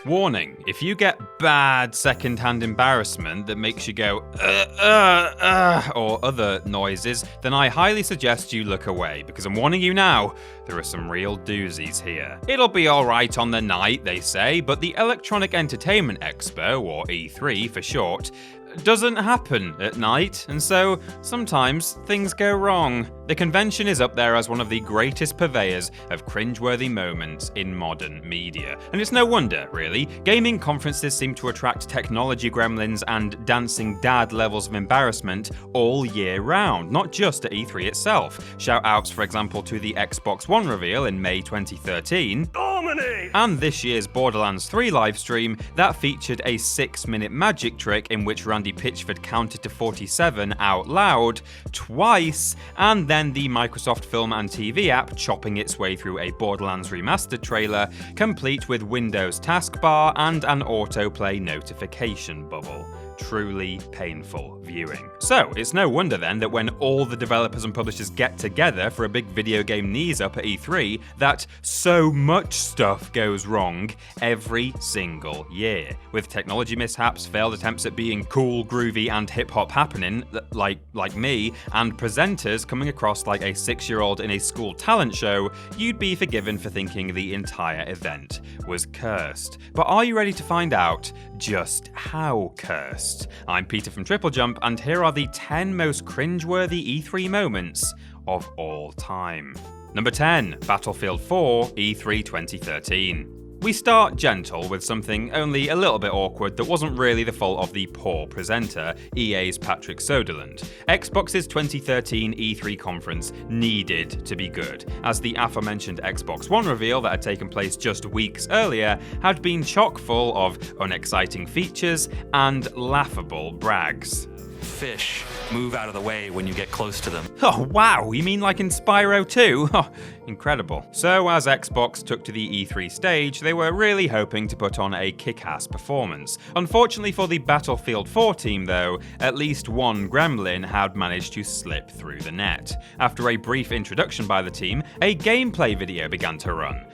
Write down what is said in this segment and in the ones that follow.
Warning, if you get bad second-hand embarrassment that makes you go or other noises, then I highly suggest you look away, because I'm warning you now, there are some real doozies here. It'll be alright on the night, they say, but the Electronic Entertainment Expo, or E3 for short, doesn't happen at night, and so sometimes things go wrong. The convention is up there as one of the greatest purveyors of cringeworthy moments in modern media. And it's no wonder, really. Gaming conferences seem to attract technology gremlins and dancing dad levels of embarrassment all year round, not just at E3 itself. Shout-outs, for example, to the Xbox One reveal in May 2013, and this year's Borderlands 3 livestream that featured a 6-minute magic trick in which Randy Pitchford counted to 47 out loud twice, and then the Microsoft Film and TV app chopping its way through a Borderlands Remastered trailer, complete with Windows taskbar and an autoplay notification bubble. Truly painful viewing. So, it's no wonder then that when all the developers and publishers get together for a big video game knees up at E3, that so much stuff goes wrong every single year. With technology mishaps, failed attempts at being cool, groovy, and hip-hop happening, like me, and presenters coming across like a 6-year-old in a school talent show, you'd be forgiven for thinking the entire event was cursed. But are you ready to find out just how cursed? I'm Peter from TripleJump, and here are the 10 most cringeworthy E3 moments of all time. Number 10, Battlefield 4 E3 2013. We start gentle with something only a little bit awkward that wasn't really the fault of the poor presenter, EA's Patrick Soderlund. Xbox's 2013 E3 conference needed to be good, as the aforementioned Xbox One reveal that had taken place just weeks earlier had been chock full of unexciting features and laughable brags. Fish move out of the way when you get close to them. Oh wow, you mean like in Spyro 2? Oh, incredible. So as Xbox took to the E3 stage, they were really hoping to put on a kick-ass performance. Unfortunately for the Battlefield 4 team though, at least one gremlin had managed to slip through the net. After a brief introduction by the team, a gameplay video began to run.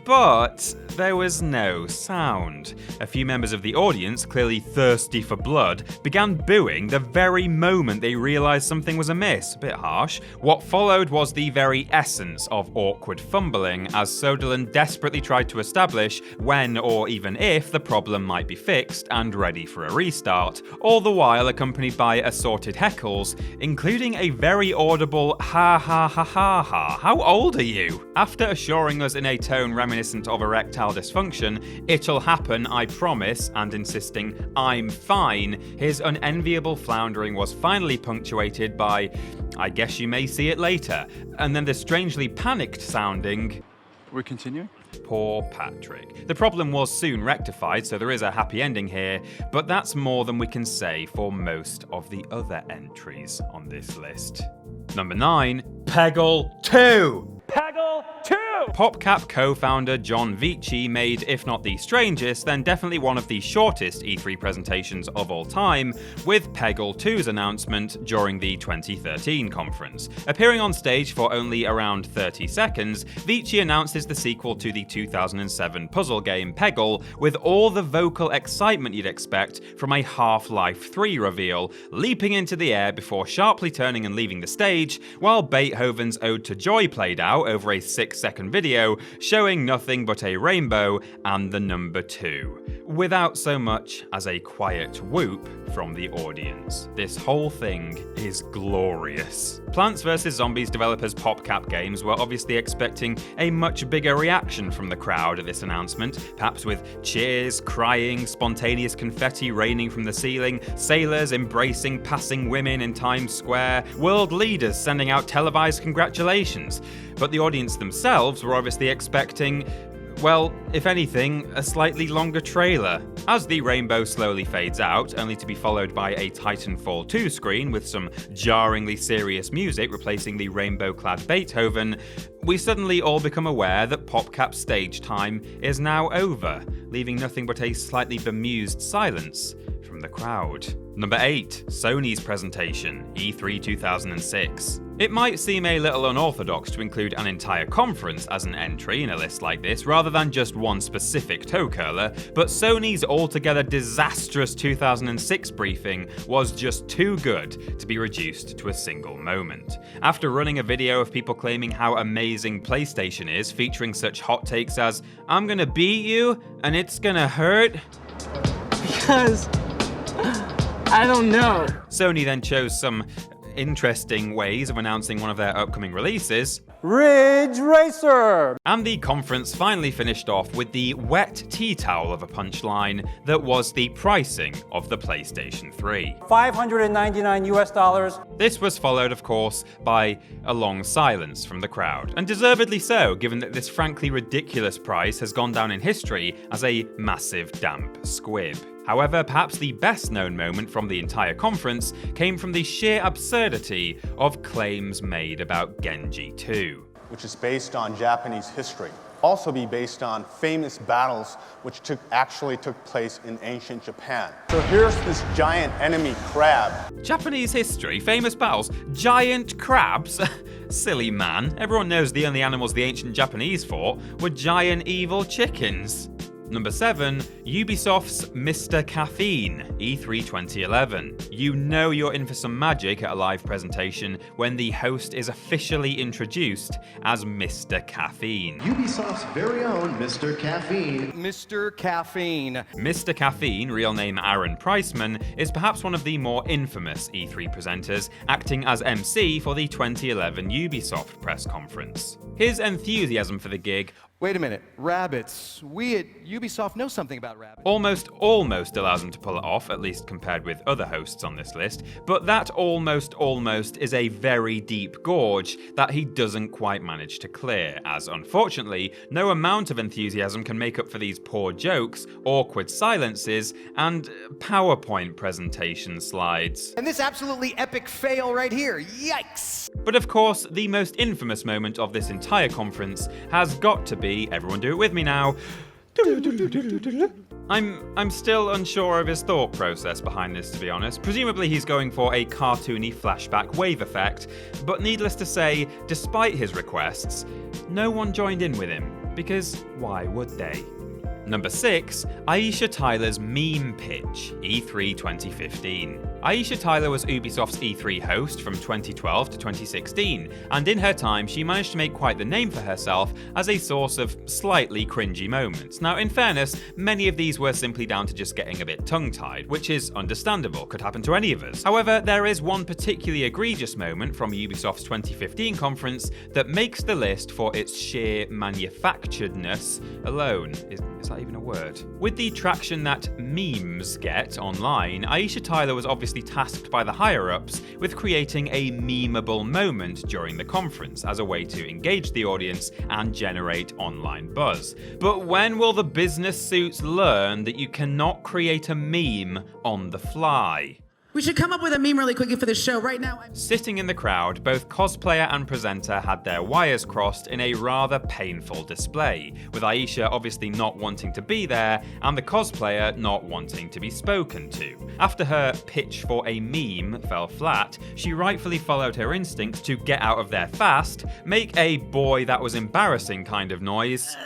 But there was no sound. A few members of the audience, clearly thirsty for blood, began booing the very moment they realised something was amiss. A bit harsh. What followed was the very essence of awkward fumbling, as Soderlund desperately tried to establish when or even if the problem might be fixed and ready for a restart, all the while accompanied by assorted heckles, including a very audible ha ha ha ha ha. How old are you? After assuring us in a tone reminiscent of erectile dysfunction, it'll happen, I promise, and insisting I'm fine, his unenviable floundering was finally punctuated by, I guess you may see it later, and then the strangely panicked sounding, we're continuing? Poor Patrick. The problem was soon rectified, so there is a happy ending here, but that's more than we can say for most of the other entries on this list. Number 9, Peggle II. Peggle II! PopCap co-founder John Vici made, if not the strangest, then definitely one of the shortest E3 presentations of all time, with Peggle II's announcement during the 2013 conference. Appearing on stage for only around 30 seconds, Vici announces the sequel to the 2007 puzzle game Peggle, with all the vocal excitement you'd expect from a Half-Life 3 reveal, leaping into the air before sharply turning and leaving the stage, while Beethoven's Ode to Joy played out over a 6-second video showing nothing but a rainbow and the number 2, without so much as a quiet whoop from the audience. This whole thing is glorious. Plants vs. Zombies developers PopCap Games were obviously expecting a much bigger reaction from the crowd at this announcement, perhaps with cheers, crying, spontaneous confetti raining from the ceiling, sailors embracing passing women in Times Square, world leaders sending out televised congratulations. But the audience themselves were obviously expecting, well, if anything, a slightly longer trailer. As the rainbow slowly fades out, only to be followed by a Titanfall 2 screen with some jarringly serious music replacing the rainbow-clad Beethoven, we suddenly all become aware that PopCap's stage time is now over, leaving nothing but a slightly bemused silence from the crowd. Number 8. Sonys Presentation, E3 2006. It might seem a little unorthodox to include an entire conference as an entry in a list like this rather than just one specific toe curler, but Sony's altogether disastrous 2006 briefing was just too good to be reduced to a single moment. After running a video of people claiming how amazing PlayStation is, featuring such hot takes as, "I'm gonna beat you and it's gonna hurt," because I don't know. Sony then chose some interesting ways of announcing one of their upcoming releases, Ridge Racer! And the conference finally finished off with the wet tea towel of a punchline that was the pricing of the PlayStation 3. $599 US. This was followed, of course, by a long silence from the crowd, and deservedly so, given that this frankly ridiculous price has gone down in history as a massive damp squib. However, perhaps the best known moment from the entire conference came from the sheer absurdity of claims made about Genji 2. Which is based on Japanese history. Also be based on famous battles which actually took place in ancient Japan. So here's this giant enemy crab. Japanese history, famous battles, giant crabs? Silly man, everyone knows the only animals the ancient Japanese fought were giant evil chickens. Number 7, Ubisoft's Mr. Caffeine, E3 2011. You know you're in for some magic at a live presentation when the host is officially introduced as Mr. Caffeine. Ubisoft's very own Mr. Caffeine. Mr. Caffeine. Mr. Caffeine, real name Aaron Priceman, is perhaps one of the more infamous E3 presenters, acting as MC for the 2011 Ubisoft press conference. His enthusiasm for the gig Wait a minute, rabbits. We at Ubisoft know something about rabbits. almost allows him to pull it off, at least compared with other hosts on this list, but that almost is a very deep gorge that he doesn't quite manage to clear, as unfortunately, no amount of enthusiasm can make up for these poor jokes, awkward silences, and PowerPoint presentation slides. And this absolutely epic fail right here. Yikes! But of course, the most infamous moment of this entire conference has got to be, everyone do it with me now, I'm still unsure of his thought process behind this, to be honest. Presumably he's going for a cartoony flashback wave effect, but needless to say, despite his requests, no one joined in with him, because why would they? Number 6, Aisha Tyler's meme pitch, E3 2015. Aisha Tyler was Ubisoft's E3 host from 2012 to 2016, and in her time she managed to make quite the name for herself as a source of slightly cringy moments. Now, in fairness, many of these were simply down to just getting a bit tongue-tied, which is understandable, could happen to any of us. However, there is one particularly egregious moment from Ubisoft's 2015 conference that makes the list for its sheer manufacturedness alone. Is that even a word? With the traction that memes get online, Aisha Tyler was obviously tasked by the higher-ups with creating a memeable moment during the conference as a way to engage the audience and generate online buzz. But when will the business suits learn that you cannot create a meme on the fly? We should come up with a meme really quickly for this show. Right now, Sitting in the crowd, both cosplayer and presenter had their wires crossed in a rather painful display, with Aisha obviously not wanting to be there and the cosplayer not wanting to be spoken to. After her pitch for a meme fell flat, she rightfully followed her instinct to get out of there fast, make a boy that was embarrassing kind of noise,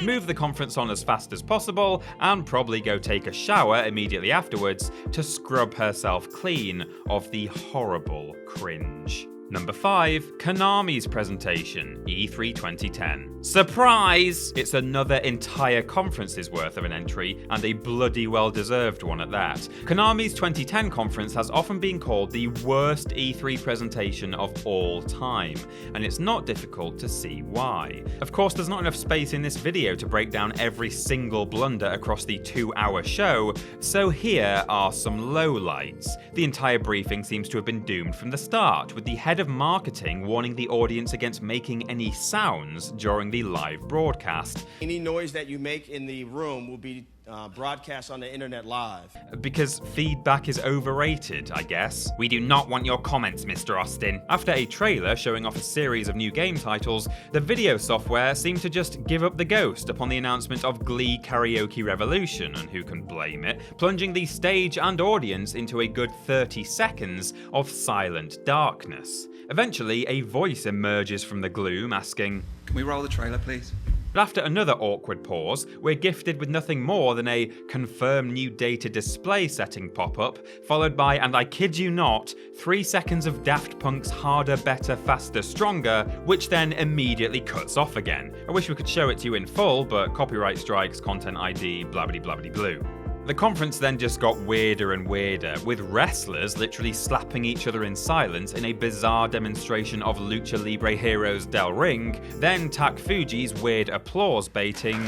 move the conference on as fast as possible, and probably go take a shower immediately afterwards to scrub herself clean of the horrible cringe. Number 5, Konami's Presentation, E3 2010. Surprise! It's another entire conference's worth of an entry, and a bloody well-deserved one at that. Konami's 2010 conference has often been called the worst E3 presentation of all time, and it's not difficult to see why. Of course, there's not enough space in this video to break down every single blunder across the 2-hour show, so here are some lowlights. The entire briefing seems to have been doomed from the start, with the head of marketing warning the audience against making any sounds during the live broadcast. Any noise that you make in the room will be broadcast on the internet live. Because feedback is overrated, I guess. We do not want your comments, Mr. Austin. After a trailer showing off a series of new game titles, the video software seemed to just give up the ghost upon the announcement of Glee Karaoke Revolution, and who can blame it, plunging the stage and audience into a good 30 seconds of silent darkness. Eventually, a voice emerges from the gloom asking, "Can we roll the trailer, please?" But after another awkward pause, we're gifted with nothing more than a confirm new data display setting pop-up, followed by, and I kid you not, 3 seconds of Daft Punk's Harder, Better, Faster, Stronger, which then immediately cuts off again. I wish we could show it to you in full, but copyright strikes, content ID, blabity-blabity-blue. The conference then just got weirder and weirder, with wrestlers literally slapping each other in silence in a bizarre demonstration of Lucha Libre heroes Del Ring, then Tak Fuji's weird applause baiting.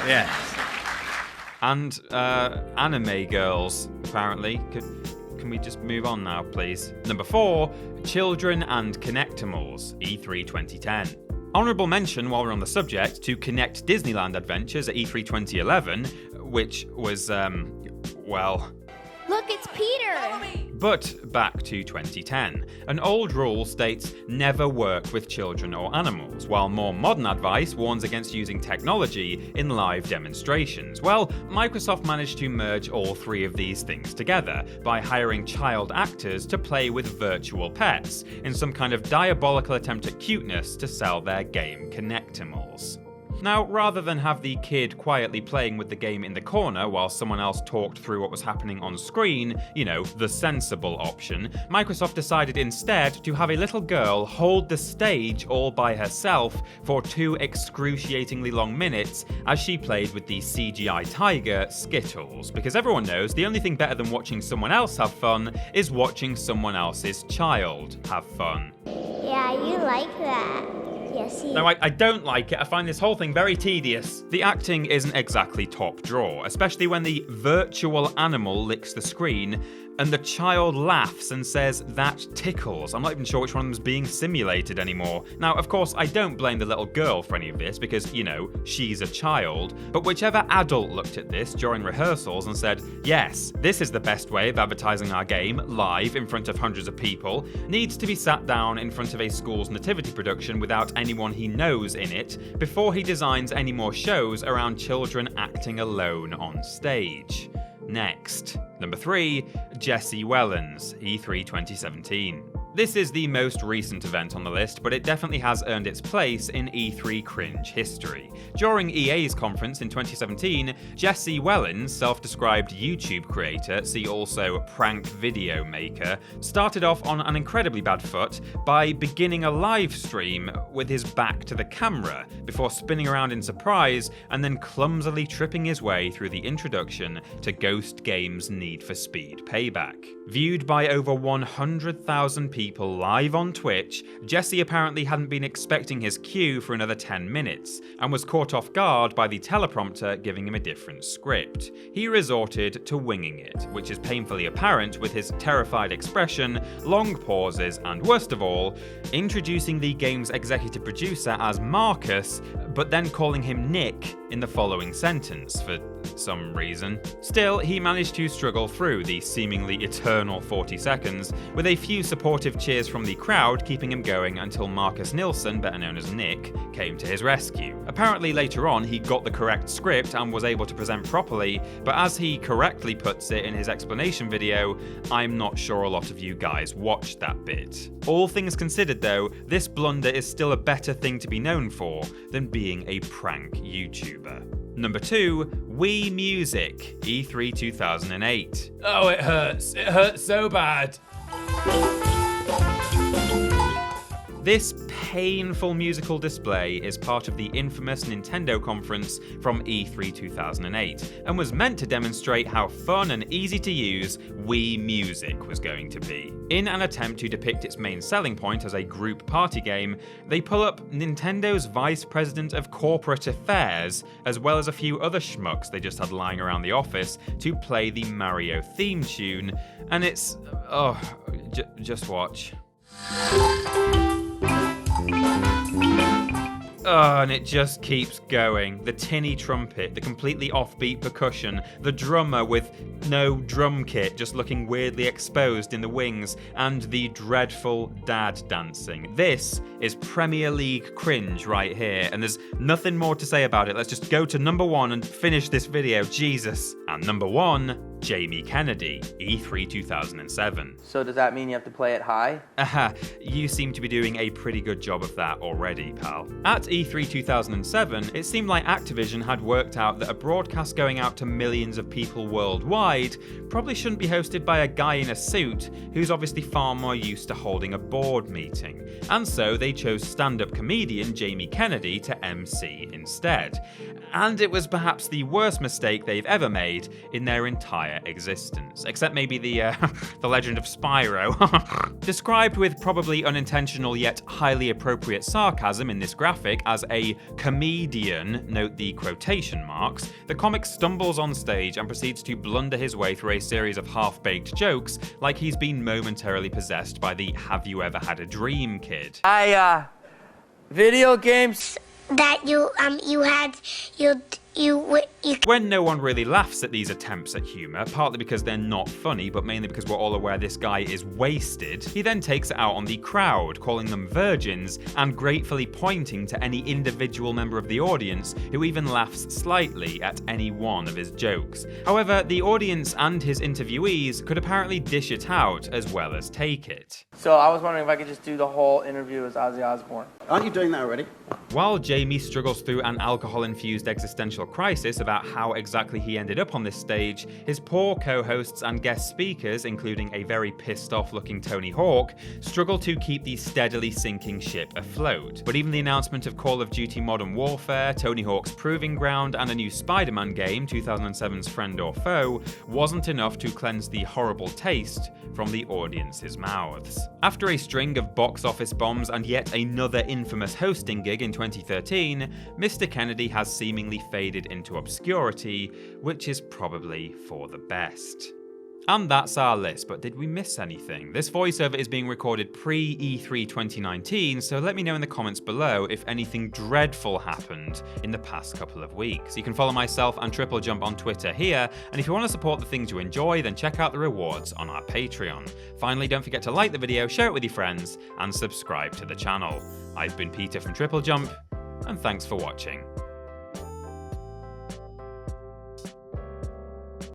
Yes. And, anime girls, apparently. Can we just move on now, please? Number 4, Children and Kinectimals, E3 2010. Honourable mention, while we're on the subject, to Kinect Disneyland Adventures at E3 2011, which was, well... Look, it's Peter! But back to 2010. An old rule states never work with children or animals, while more modern advice warns against using technology in live demonstrations. Well, Microsoft managed to merge all three of these things together by hiring child actors to play with virtual pets in some kind of diabolical attempt at cuteness to sell their game Kinectimals. Now, rather than have the kid quietly playing with the game in the corner while someone else talked through what was happening on screen, you know, the sensible option, Microsoft decided instead to have a little girl hold the stage all by herself for 2 excruciatingly long minutes as she played with the CGI tiger, Skittles. Because everyone knows the only thing better than watching someone else have fun is watching someone else's child have fun. Yeah, you like that. Yes, No, I don't like it. I find this whole thing very tedious. The acting isn't exactly top draw, especially when the virtual animal licks the screen and the child laughs and says, "That tickles." I'm not even sure which one of them is being simulated anymore. Now, of course, I don't blame the little girl for any of this because, you know, she's a child. But whichever adult looked at this during rehearsals and said, "Yes, this is the best way of advertising our game live in front of hundreds of people," needs to be sat down in front of a school's nativity production without anyone he knows in it before he designs any more shows around children acting alone on stage. Next. Number 3, Jesse Wellens, E3 2017. This is the most recent event on the list, but it definitely has earned its place in E3 cringe history. During EA's conference in 2017, Jesse Wellens, self-described YouTube creator, see also prank video maker, started off on an incredibly bad foot by beginning a live stream with his back to the camera, before spinning around in surprise and then clumsily tripping his way through the introduction to Ghost Games' Need for Speed Payback. Viewed by over 100,000 people live on Twitch, Jesse apparently hadn't been expecting his cue for another 10 minutes, and was caught off guard by the teleprompter giving him a different script. He resorted to winging it, which is painfully apparent with his terrified expression, long pauses, and worst of all, introducing the game's executive producer as Marcus, but then calling him Nick in the following sentence for some reason. Still, he managed to struggle through the seemingly eternal 40 seconds, with a few supportive cheers from the crowd keeping him going until Marcus Nilsson, better known as Nick, came to his rescue. Apparently later on he got the correct script and was able to present properly, but as he correctly puts it in his explanation video, I'm not sure a lot of you guys watched that bit. All things considered though, this blunder is still a better thing to be known for than being a prank YouTuber. Number 2, Wii Music, E3 2008. Oh, it hurts. It hurts so bad. This painful musical display is part of the infamous Nintendo conference from E3 2008, and was meant to demonstrate how fun and easy to use Wii Music was going to be. In an attempt to depict its main selling point as a group party game, they pull up Nintendo's Vice President of Corporate Affairs, as well as a few other schmucks they just had lying around the office, to play the Mario theme tune, and it's... just watch. and it just keeps going. The tinny trumpet, the completely offbeat percussion, the drummer with no drum kit just looking weirdly exposed in the wings, and the dreadful dad dancing. This is Premier League cringe right here, and there's nothing more to say about it. Let's just go to number 1 and finish this video, Jesus. And number 1, Jamie Kennedy, E3 2007. So does that mean you have to play it high? You seem to be doing a pretty good job of that already, pal. At E3 2007, it seemed like Activision had worked out that a broadcast going out to millions of people worldwide probably shouldn't be hosted by a guy in a suit who's obviously far more used to holding a board meeting. And so they chose stand-up comedian Jamie Kennedy to MC instead. And it was perhaps the worst mistake they've ever made in their entire existence. Except maybe the Legend of Spyro. Described with probably unintentional yet highly appropriate sarcasm in this graphic as a comedian, note the quotation marks, the comic stumbles on stage and proceeds to blunder his way through a series of half-baked jokes like he's been momentarily possessed by the "Have you ever had a dream" kid. Video games That When no one really laughs at these attempts at humour, partly because they're not funny, but mainly because we're all aware this guy is wasted, he then takes it out on the crowd, calling them virgins, and gratefully pointing to any individual member of the audience who even laughs slightly at any one of his jokes. However, the audience and his interviewees could apparently dish it out as well as take it. So I was wondering if I could just do the whole interview as Ozzy Osbourne. Aren't you doing that already? While Jamie struggles through an alcohol-infused existential crisis about how exactly he ended up on this stage, his poor co-hosts and guest speakers, including a very pissed-off looking Tony Hawk, struggle to keep the steadily sinking ship afloat. But even the announcement of Call of Duty Modern Warfare, Tony Hawk's Proving Ground, and a new Spider-Man game, 2007's Friend or Foe, wasn't enough to cleanse the horrible taste from the audience's mouths. After a string of box office bombs and yet another infamous hosting gig in 2013, Mr. Kennedy has seemingly faded into obscurity, which is probably for the best. And that's our list, but did we miss anything? This voiceover is being recorded pre-E3 2019, so let me know in the comments below if anything dreadful happened in the past couple of weeks. You can follow myself and TripleJump on Twitter here, and if you want to support the things you enjoy, then check out the rewards on our Patreon. Finally, don't forget to like the video, share it with your friends, and subscribe to the channel. I've been Peter from TripleJump, and thanks for watching.